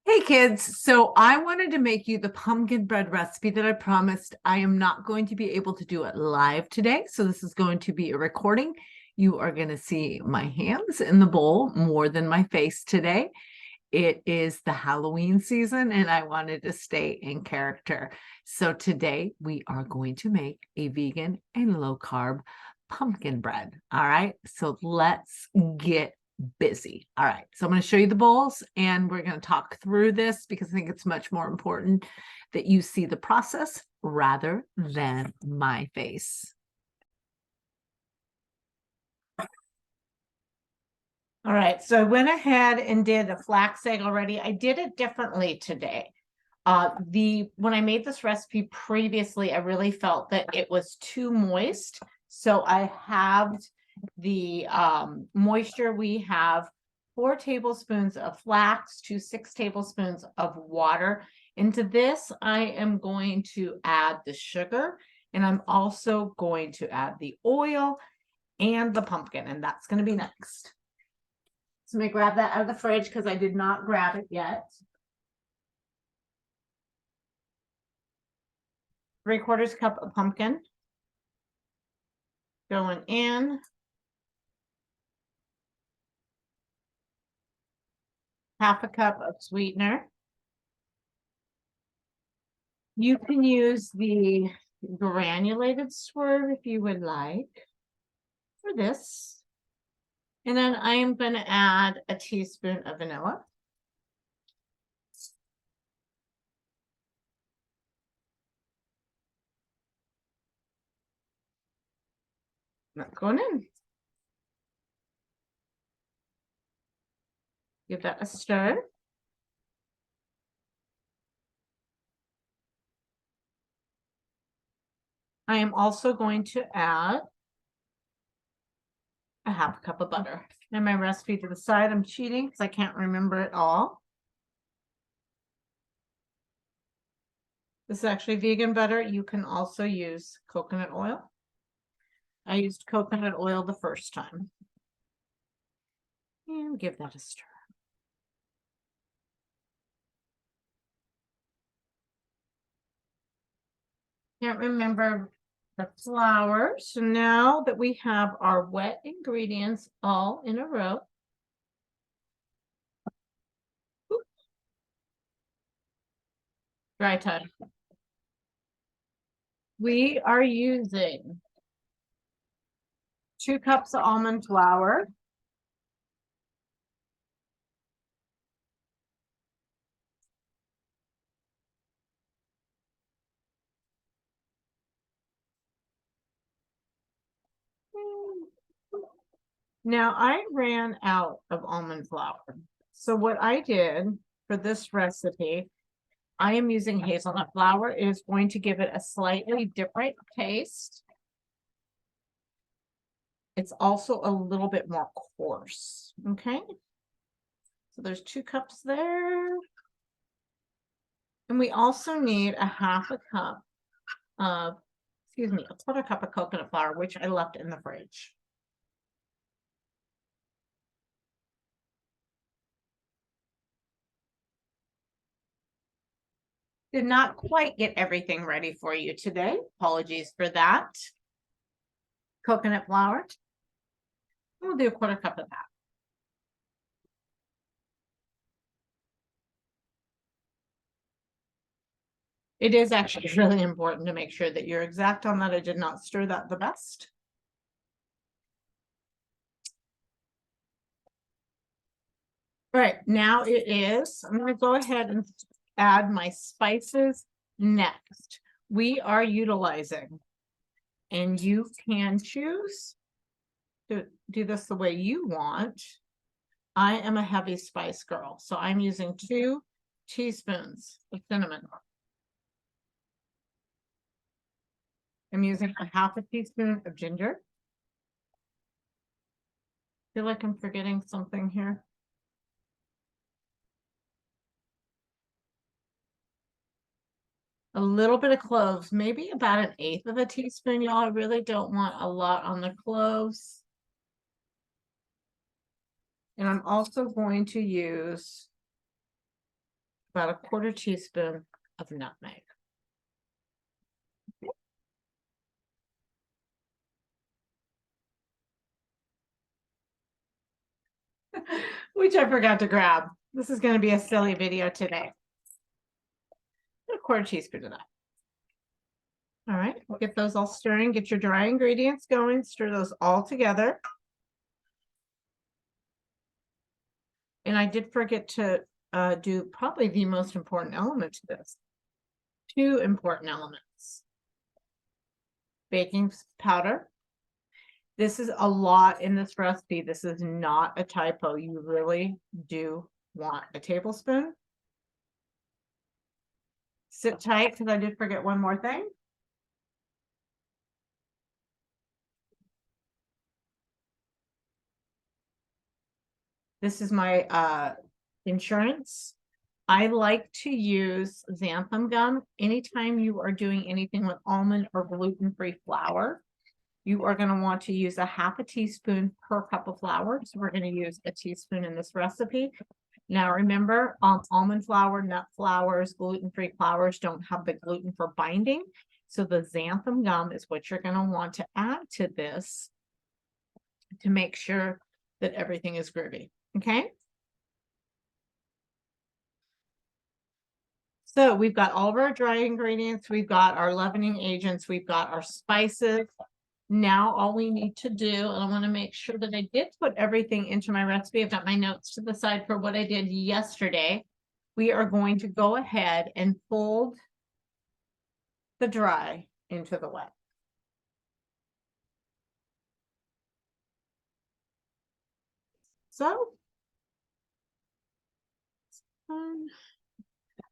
Hey kids, so I wanted to make you the pumpkin bread recipe that I promised. I am not going to be able to do it live today, so this is going to be a recording. You are going to see my hands in the bowl more than my face today. It is the Halloween season and I wanted to stay in character. So today we are going to make a vegan and low carb pumpkin bread. All right, so let's get busy. All right, so I'm going to show you the bowls and we're going to talk through this because I think it's much more important that you see the process rather than my face. All right, so I went ahead and did a flax egg already. I did it differently today. When I made this recipe previously, I really felt that it was too moist. So I halved the moisture. We have 4 tablespoons of flax to 6 tablespoons of water. Into this, I am going to add the sugar, and I'm also going to add the oil and the pumpkin, and that's going to be next. So let me grab that out of the fridge because I did not grab it yet. 3/4 cup of pumpkin going in. Half a cup of sweetener. You can use the granulated swerve if you would like for this. And then I am going to add a teaspoon of vanilla. That's going in. Give that a stir. I am also going to add a half cup of butter. And my recipe to the side, I'm cheating because I can't remember it all. This is actually vegan butter. You can also use coconut oil. I used coconut oil the first time. And give that a stir. Can't remember the flour. So now that we have our wet ingredients all in a row, dry time. We are using 2 cups of almond flour. Now I ran out of almond flour. So what I did for this recipe, I am using hazelnut flour. It is going to give it a slightly different taste. It's also a little bit more coarse. Okay. So there's 2 cups there. And we also need a half a cup of, a 1/4 cup of coconut flour, which I left in the fridge. Did not quite get everything ready for you today. Apologies for that. Coconut flour. We'll do a 1/4 cup of that. It is actually really important to make sure that you're exact on that. I did not stir that the best. All right, now it is, I'm going to go ahead and add my spices next. We are utilizing, and you can choose to do this the way you want. I am a heavy spice girl, so I'm using 2 teaspoons of cinnamon. I'm using a half a teaspoon of ginger. I feel like I'm forgetting something here. A little bit of cloves, maybe about 1/8 of a teaspoon, y'all. I really don't want a lot on the cloves. And I'm also going to use about a quarter teaspoon of nutmeg. Which I forgot to grab. This is going to be a silly video today. A quarter teaspoon of that. All right, we'll get those all stirring. Get your dry ingredients going. Stir those all together. And I did forget to do probably the most important element to this. Two important elements. Baking powder. This is a lot in this recipe. This is not a typo. You really do want a tablespoon. Sit tight because I did forget one more thing. This is my insurance. I like to use xanthan gum anytime you are doing anything with almond or gluten-free flour. You are going to want to use a half a teaspoon per cup of flour. So we're going to use a teaspoon in this recipe. Now remember, almond flour, nut flours, gluten-free flours don't have the gluten for binding. So the xanthan gum is what you're going to want to add to this to make sure that everything is groovy. Okay. So we've got all of our dry ingredients. We've got our leavening agents. We've got our spices. Now all we need to do, and I want to make sure that I did put everything into my recipe. I've got my notes to the side for what I did yesterday. We are going to go ahead and fold the dry into the wet. So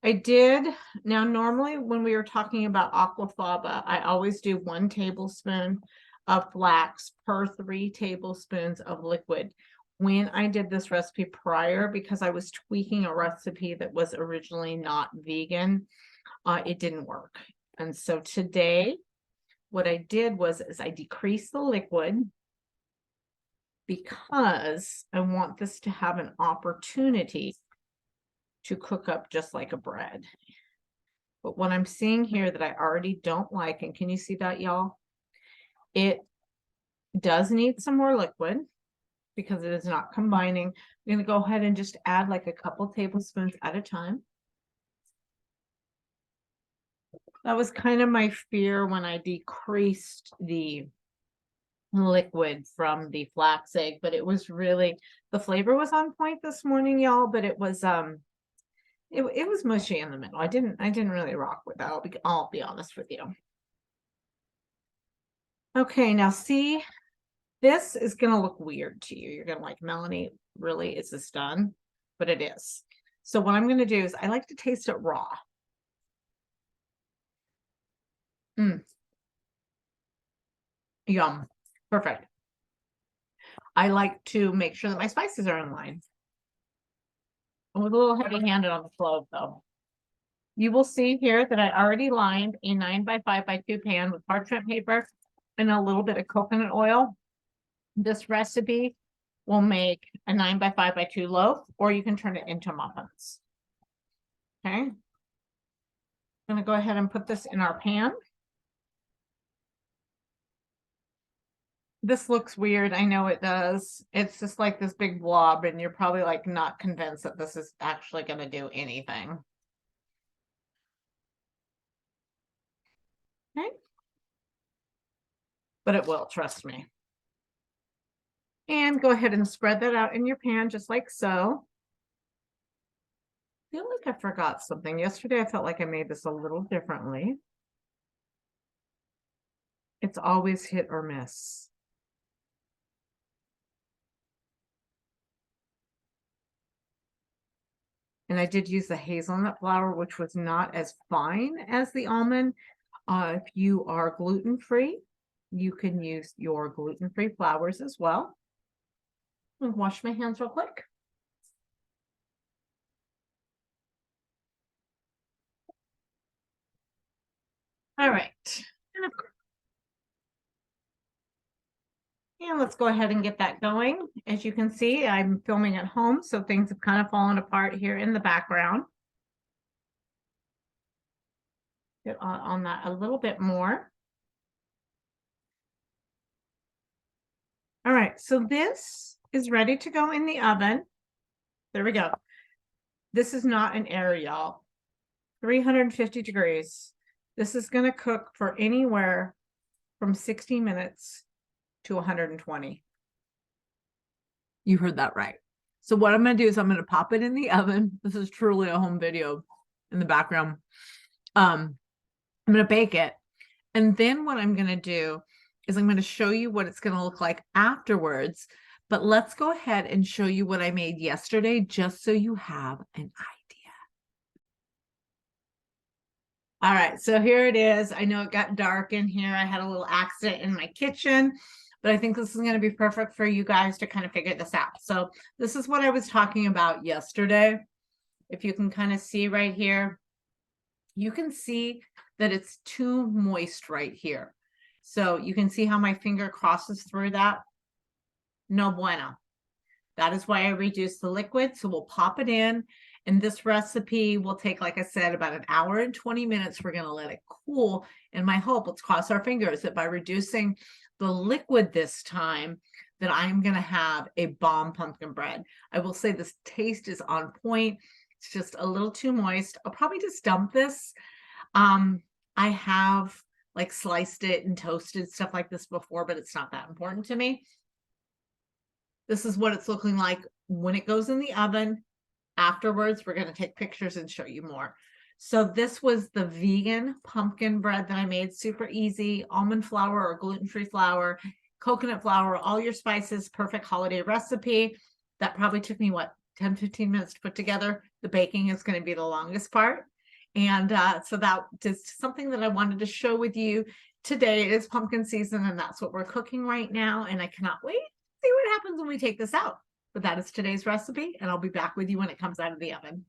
I did. Now, normally when we were talking about aquafaba, I always do 1 tablespoon of flax per 3 tablespoons of liquid. When I did this recipe prior, because I was tweaking a recipe that was originally not vegan, it didn't work. And so today, what I did was I decreased the liquid because I want this to have an opportunity to cook up just like a bread. But what I'm seeing here that I already don't like, and can you see that, y'all? It does need some more liquid because it is not combining. I'm going to go ahead and just add like a couple tablespoons at a time. That was kind of my fear when I decreased the liquid from the flax egg, but it was really, the flavor was on point this morning, y'all, but it was it was mushy in the middle. I didn't really rock with that. I'll be honest with you. Okay, now see, this is gonna look weird to you. You're gonna like, Melanie, really, is this done? But it is. So what I'm gonna do is I like to taste it raw. Yum. Perfect. I like to make sure that my spices are in line. I was a little heavy-handed on the clove, though. You will see here that I already lined a 9x5x2 pan with parchment paper and a little bit of coconut oil. This recipe will make a 9x5x2 loaf, or you can turn it into muffins. Okay. I'm going to go ahead and put this in our pan. This looks weird. I know it does. It's just like this big blob, and you're probably like not convinced that this is actually going to do anything. Okay. But it will, trust me. And go ahead and spread that out in your pan just like so. I feel like I forgot something. Yesterday, I felt like I made this a little differently. It's always hit or miss. And I did use the hazelnut flour, which was not as fine as the almond. If you are gluten-free, you can use your gluten-free flours as well. I'm gonna wash my hands real quick. All right. And let's go ahead and get that going. As you can see, I'm filming at home, so things have kind of fallen apart here in the background. Get on that a little bit more. All right, so this is ready to go in the oven. There we go. This is not an air, y'all. 350 degrees. This is going to cook for anywhere from 60 minutes to 120. You heard that right. So what I'm going to do is I'm going to pop it in the oven. This is truly a home video in the background. I'm going to bake it. And then what I'm going to do is I'm going to show you what it's going to look like afterwards. But let's go ahead and show you what I made yesterday, just so you have an idea. All right, so here it is. I know it got dark in here. I had a little accident in my kitchen, but I think this is going to be perfect for you guys to kind of figure this out. So this is what I was talking about yesterday. If you can kind of see right here, you can see that it's too moist right here. So you can see how my finger crosses through that. No bueno. That is why I reduced the liquid. So we'll pop it in. And this recipe will take, like I said, about an hour and 20 minutes. We're going to let it cool. And my hope, let's cross our fingers, that by reducing the liquid this time, that I'm going to have a bomb pumpkin bread. I will say this taste is on point. It's just a little too moist. I'll probably just dump this. I have like sliced it and toasted stuff like this before, but it's not that important to me. This is what it's looking like when it goes in the oven. Afterwards, we're going to take pictures and show you more. So this was the vegan pumpkin bread that I made. Super easy. Almond flour or gluten-free flour, coconut flour, all your spices, perfect holiday recipe. That probably took me, what, 10, 15 minutes to put together. The baking is going to be the longest part. And so that is something that I wanted to show with you today. It is pumpkin season, and that's what we're cooking right now. And I cannot wait to see what happens when we take this out. But that is today's recipe, and I'll be back with you when it comes out of the oven.